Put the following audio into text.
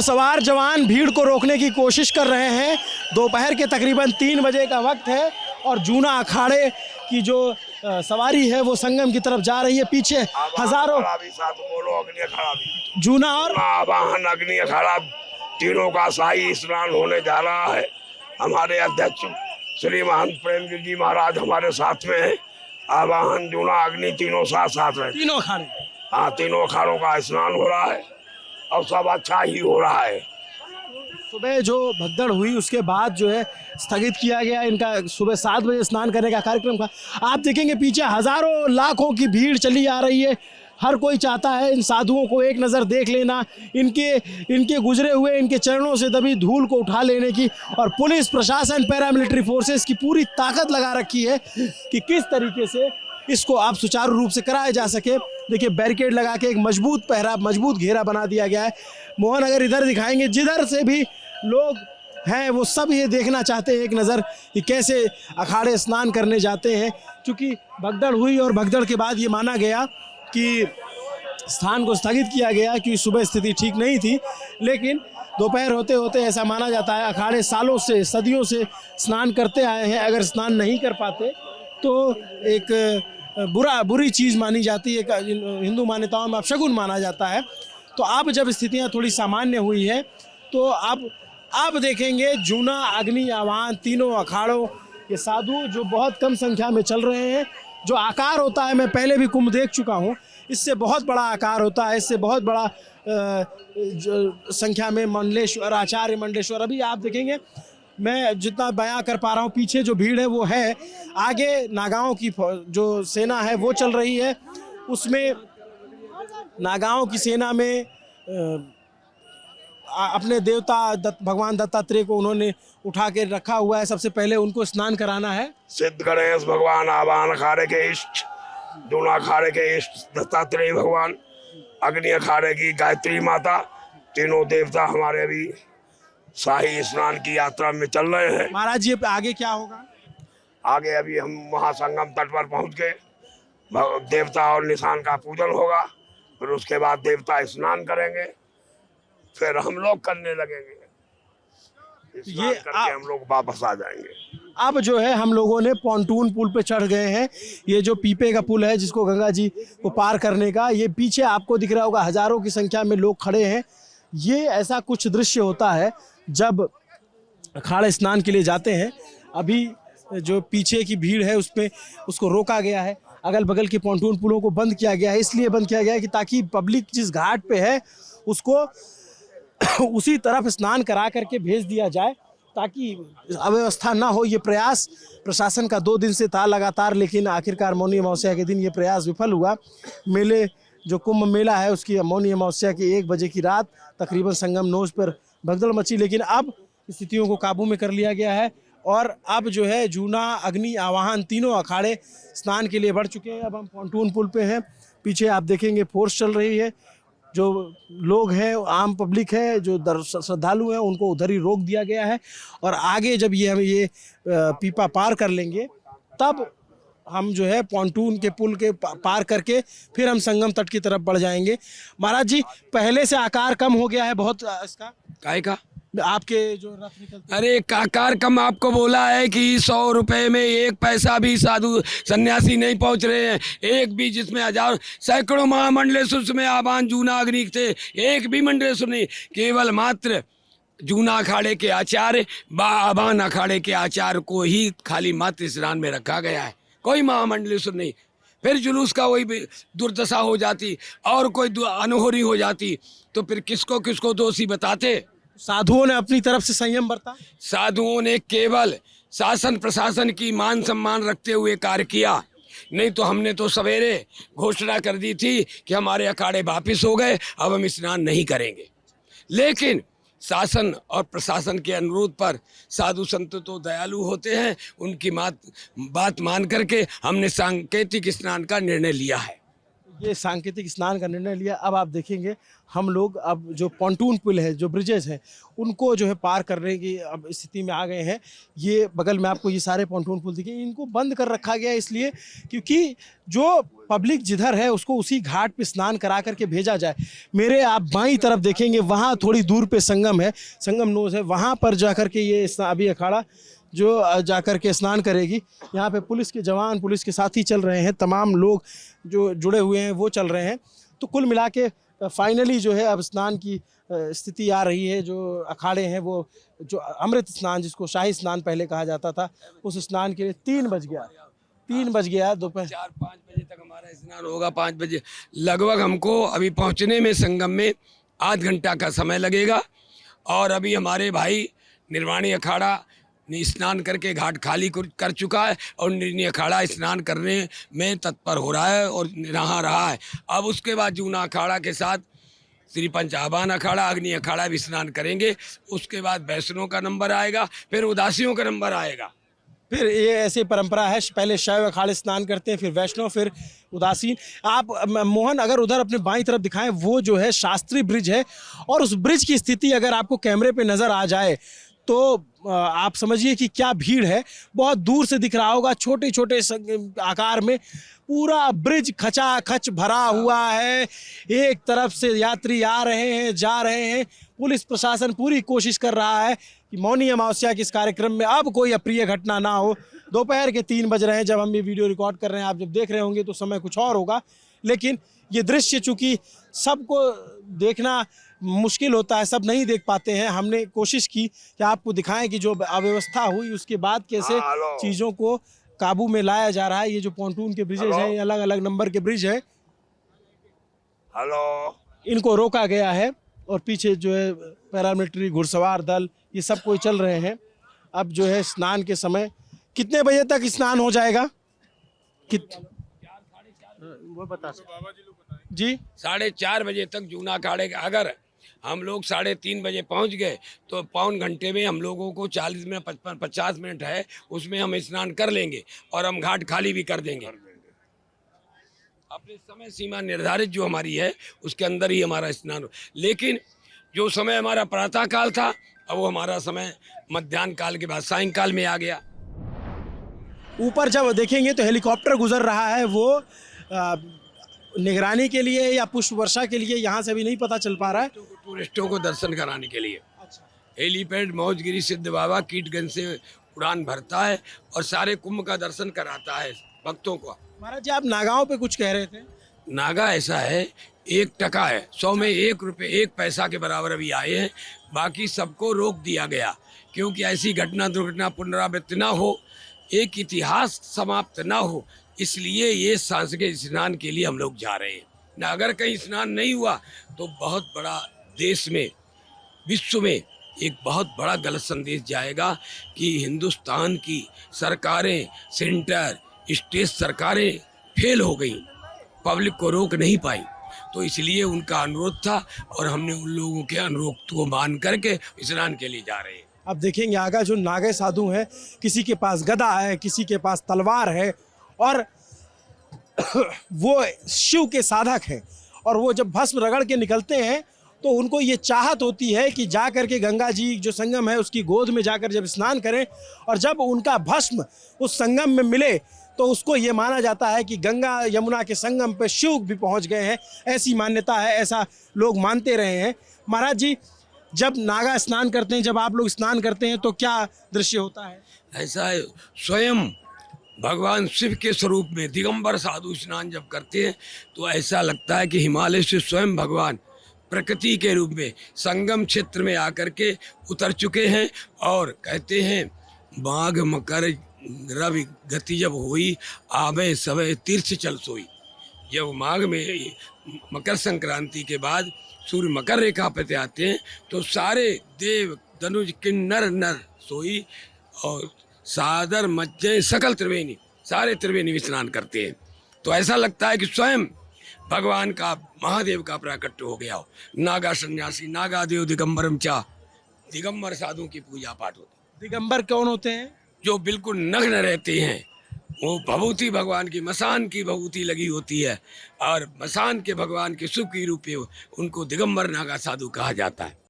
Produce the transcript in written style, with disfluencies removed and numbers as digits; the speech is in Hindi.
घुड़सवार जवान भीड़ को रोकने की कोशिश कर रहे हैं। दोपहर के तकरीबन 3 बजे का वक्त है और जूना अखाड़े की जो सवारी है वो संगम की तरफ जा रही है। पीछे हजारों जूना और आवाहन अग्नि अखाड़ा तीनों का शाही स्नान होने जा रहा है। हमारे अध्यक्ष श्री महंत प्रेमगिरी जी महाराज हमारे साथ में है। आवाहन जूना अग्नि तीनों साथ है। तीनों अखाड़े, हाँ, तीनों अखाड़ों का स्नान हो रहा है और सब अच्छा ही हो रहा है। सुबह जो भगदड़ हुई उसके बाद जो है स्थगित किया गया इनका सुबह 7 बजे स्नान करने का कार्यक्रम था। आप देखेंगे पीछे हजारों लाखों की भीड़ चली आ रही है। हर कोई चाहता है इन साधुओं को एक नज़र देख लेना, इनके गुजरे हुए इनके चरणों से दबी धूल को उठा लेने की। और पुलिस प्रशासन, पैरामिलिट्री फोर्सेस की पूरी ताकत लगा रखी है कि किस तरीके से इसको आप सुचारू रूप से कराया जा सके। देखिए बैरिकेड लगा के एक मजबूत घेरा बना दिया गया है। मोहन अगर इधर दिखाएंगे, जिधर से भी लोग हैं वो सब ये देखना चाहते हैं एक नज़र कि कैसे अखाड़े स्नान करने जाते हैं। क्योंकि भगदड़ हुई और भगदड़ के बाद ये माना गया कि स्थान को स्थगित किया गया क्योंकि सुबह स्थिति ठीक नहीं थी। लेकिन दोपहर होते होते ऐसा माना जाता है अखाड़े सालों से, सदियों से स्नान करते आए हैं। अगर स्नान नहीं कर पाते तो एक बुरी चीज़ मानी जाती है, हिंदू मान्यताओं में अपशगुन माना जाता है। तो अब जब स्थितियां थोड़ी सामान्य हुई है तो अब देखेंगे जूना अग्नि आवाहन तीनों अखाड़ों के साधु जो बहुत कम संख्या में चल रहे हैं। जो आकार होता है, मैं पहले भी कुंभ देख चुका हूँ, इससे बहुत बड़ा आकार होता है, इससे बहुत बड़ा संख्या में मंडलेश्वर, आचार्य मंडलेश्वर। अभी आप देखेंगे मैं जितना बयां कर पा रहा हूँ, पीछे जो भीड़ है वो है, आगे नागाओं की जो सेना है वो चल रही है। उसमें नागाओं की सेना में अपने देवता भगवान दत्तात्रेय को उन्होंने उठा के रखा हुआ है। सबसे पहले उनको स्नान कराना है। सिद्ध गणेश भगवान आवाहन अखाड़े के इष्ट, जूना अखाड़े के इष्ट दत्तात्रेय भगवान, अग्नि अखाड़े की गायत्री माता, तीनों देवता हमारे अभी शाही स्नान की यात्रा में चल रहे हैं। महाराज जी आगे क्या होगा? आगे अभी हम महासंगम तट पर पहुंच गए, देवता और निशान का पूजन होगा, फिर उसके बाद देवता स्नान करेंगे, फिर हम लोग करने लगेंगे। ये करके हम लोग वापस आ जाएंगे। अब जो है हम लोगों ने पॉन्टून पुल पे चढ़ गए हैं। ये जो पीपे का पुल है जिसको गंगा जी को पार करने का, ये पीछे आपको दिख रहा होगा हजारों की संख्या में लोग खड़े हैं। ये ऐसा कुछ दृश्य होता है जब अखाड़े स्नान के लिए जाते हैं। अभी जो पीछे की भीड़ है उसको रोका गया है, अगल बगल के पॉन्टून पुलों को बंद किया गया है। इसलिए बंद किया गया है कि ताकि पब्लिक जिस घाट पे है उसको उसी तरफ स्नान करा करके भेज दिया जाए ताकि अव्यवस्था ना हो। ये प्रयास प्रशासन का 2 दिन से था लगातार, लेकिन आखिरकार मौनी अमावस्या के दिन ये प्रयास विफल हुआ। मेले जो कुंभ मेला है उसकी मौनी अमावस्या की 1 बजे की रात तकरीबन संगम नोज पर भगदड़ मची, लेकिन अब स्थितियों को काबू में कर लिया गया है। और अब जो है जूना अग्नि आवाहन तीनों अखाड़े स्नान के लिए बढ़ चुके हैं। अब हम पॉन्टून पुल पे हैं, पीछे आप देखेंगे फोर्स चल रही है। जो लोग हैं, आम पब्लिक है, जो श्रद्धालु हैं, उनको उधर ही रोक दिया गया है। और आगे जब ये पीपा पार कर लेंगे तब हम जो है पॉन्टून के पुल के पार करके फिर हम संगम तट की तरफ बढ़ जाएंगे। महाराज जी पहले से आकार कम हो गया है बहुत इसका, काय का आपके जो रथ निकलते। अरे काकार कम आपको बोला है कि 100 रुपए में 1 पैसा भी साधु सन्यासी नहीं पहुंच रहे हैं। एक भी, जिसमें 1000 सैकड़ों महामंडलेश्वर में आवाहन जूना अग्नि थे, एक भी मंडलेश्वर नहीं, केवल मात्र जूना अखाड़े के आचार्य आवाहन अखाड़े के आचार्य को ही खाली मात्र स्नान में रखा गया है, कोई महामंडलेश्वर नहीं। फिर जुलूस का वही दुर्दशा हो जाती और कोई अनहोनी हो जाती तो फिर किसको किसको दोषी बताते। साधुओं ने अपनी तरफ से संयम बरता, साधुओं ने केवल शासन प्रशासन की मान सम्मान रखते हुए कार्य किया, नहीं तो हमने तो सवेरे घोषणा कर दी थी कि हमारे अखाड़े वापिस हो गए, अब हम स्नान नहीं करेंगे। लेकिन शासन और प्रशासन के अनुरोध पर साधु संत तो दयालु होते हैं, उनकी बात मान करके हमने सांकेतिक स्नान का निर्णय लिया है। ये सांकेतिक स्नान का निर्णय लिया। अब आप देखेंगे हम लोग अब जो पॉन्टून पुल है, जो ब्रिजेस हैं, उनको जो है पार करने की अब स्थिति में आ गए हैं। ये बगल में आपको ये सारे पॉन्टून पुल दिखे, इनको बंद कर रखा गया है इसलिए क्योंकि जो पब्लिक जिधर है उसको उसी घाट पे स्नान करा करके भेजा जाए। मेरे आप बाईं तरफ देखेंगे वहाँ थोड़ी दूर पे संगम है, संगम नोज है, वहाँ पर जा कर के ये अभी अखाड़ा जो जाकर के स्नान करेगी। यहाँ पे पुलिस के जवान, पुलिस के साथी चल रहे हैं, तमाम लोग जो जुड़े हुए हैं वो चल रहे हैं। तो कुल मिला के फाइनली जो है अब स्नान की स्थिति आ रही है। जो अखाड़े हैं वो जो अमृत स्नान, जिसको शाही स्नान पहले कहा जाता था, उस स्नान के लिए 3 बज गया दोपहर 4-5 बजे तक हमारा स्नान होगा। 5 बजे लगभग हमको अभी पहुंचने में संगम में आध घंटा का समय लगेगा। और अभी हमारे भाई निर्वाणी अखाड़ा स्नान करके घाट खाली कर चुका है और निर्णी अखाड़ा स्नान करने में तत्पर हो रहा है और नहा रहा है। अब उसके बाद जूना अखाड़ा के साथ श्री पंच आबान अखाड़ा, अग्नि अखाड़ा भी स्नान करेंगे। उसके बाद वैष्णव का नंबर आएगा, फिर उदासियों का नंबर आएगा। फिर ये ऐसी परंपरा है, पहले शैव अखाड़े स्नान करते हैं, फिर वैष्णव, फिर उदासीन। आप मोहन अगर उधर अपने बाईं तरफ दिखाएं, वो जो है शास्त्री ब्रिज है और उस ब्रिज की स्थिति अगर आपको कैमरे पे नज़र आ जाए तो आप समझिए कि क्या भीड़ है। बहुत दूर से दिख रहा होगा, छोटे छोटे आकार में पूरा ब्रिज खचाखच भरा हुआ है। एक तरफ से यात्री आ रहे हैं, जा रहे हैं। पुलिस प्रशासन पूरी कोशिश कर रहा है कि मौनी अमावस्या के इस कार्यक्रम में अब कोई अप्रिय घटना ना हो। दोपहर के 3 बज रहे हैं जब हम ये वीडियो रिकॉर्ड कर रहे हैं। आप जब देख रहे होंगे तो समय कुछ और होगा, लेकिन ये दृश्य चूँकि सबको देखना मुश्किल होता है, सब नहीं देख पाते हैं। हमने कोशिश की कि आपको दिखाएं कि जो अव्यवस्था हुई उसके बाद कैसे चीज़ों को काबू में लाया जा रहा है। ये जो पॉन्टून के ब्रिजेज हैं, ये अलग अलग नंबर के ब्रिज है, इनको रोका गया है और पीछे जो है पैरामिलिट्री, घुड़सवार दल, ये सब कोई चल रहे हैं। अब जो है स्नान के समय कितने बजे तक स्नान हो जाएगा? वो बता जी 4:30 बजे तक जूना अखाड़े का, अगर हम लोग 3:30 बजे पहुंच गए तो पौन घंटे में हम लोगों को 40 मिनट 50 मिनट है, उसमें हम स्नान कर लेंगे और हम घाट खाली भी कर देंगे। अपने समय सीमा निर्धारित जो हमारी है उसके अंदर ही हमारा स्नान हो। लेकिन जो समय हमारा प्रातः काल था, अब वो हमारा समय मध्याह्न काल के बाद सायंकाल में आ गया। ऊपर जब देखेंगे तो हेलीकॉप्टर गुजर रहा है, वो निगरानी के लिए या पुष्प वर्षा के लिए, यहाँ से अभी नहीं पता चल पा रहा है। टूरिस्टों को दर्शन कराने के लिए हेलीपैड मौजगिरी सिद्ध बाबा कीटगंज से उड़ान भरता है और सारे कुंभ का दर्शन कराता है भक्तों को। महाराज जी, आप नागाओं पे कुछ कह रहे थे। नागा ऐसा है, 1 टका है, 100 में 1 रुपये 1 पैसा के बराबर अभी आए हैं। बाकी सबको रोक दिया गया क्योंकि ऐसी घटना दुर्घटना पुनरावृत्ति ना हो, एक इतिहास समाप्त ना हो, इसलिए ये सांस्कृतिक स्नान के लिए हम लोग जा रहे हैं ना। अगर कहीं स्नान नहीं हुआ तो बहुत बड़ा देश में, विश्व में एक बहुत बड़ा गलत संदेश जाएगा कि हिंदुस्तान की सरकारें, सेंटर, स्टेट सरकारें फेल हो गई, पब्लिक को रोक नहीं पाई। तो इसलिए उनका अनुरोध था और हमने उन लोगों के अनुरोध को मान करके स्नान के लिए जा रहे हैं। अब देखेंगे आगे जो नागे साधु हैं, किसी के पास गदा है, किसी के पास तलवार है और वो शिव के साधक हैं। और वो जब भस्म रगड़ के निकलते हैं तो उनको ये चाहत होती है कि जा कर के गंगा जी जो संगम है उसकी गोद में जाकर जब स्नान करें, और जब उनका भस्म उस संगम में मिले तो उसको ये माना जाता है कि गंगा यमुना के संगम पे शिव भी पहुंच गए हैं। ऐसी मान्यता है, ऐसा लोग मानते रहे हैं। महाराज जी, जब नागा स्नान करते हैं, जब आप लोग स्नान करते हैं तो क्या दृश्य होता है? ऐसा है, स्वयं भगवान शिव के स्वरूप में दिगंबर साधु स्नान जब करते हैं तो ऐसा लगता है कि हिमालय से स्वयं भगवान प्रकृति के रूप में संगम क्षेत्र में आकर के उतर चुके हैं। और कहते हैं, माघ मकर रवि गति जब हुई, आवे सवे तीर्थ चल सोई। जब माघ में मकर संक्रांति के बाद सूर्य मकर रेखा पे आते हैं तो सारे देव धनुज किन्नर नर सोई और सादर मज्जय सकल त्रिवेणी, सारे त्रिवेणी में स्नान करते हैं। तो ऐसा लगता है कि स्वयं भगवान का, महादेव का प्राकट्य हो गया हो। नागा सन्यासी, नागा देव दिगंबरम चा, दिगंबर साधु की पूजा पाठ होती है। दिगंबर कौन होते हैं? जो बिल्कुल नग्न रहते हैं, वो भभूति भगवान की मसान की भभूति लगी होती है और मसान के भगवान के सुख की रूपे उनको दिगंबर नागा साधु कहा जाता है।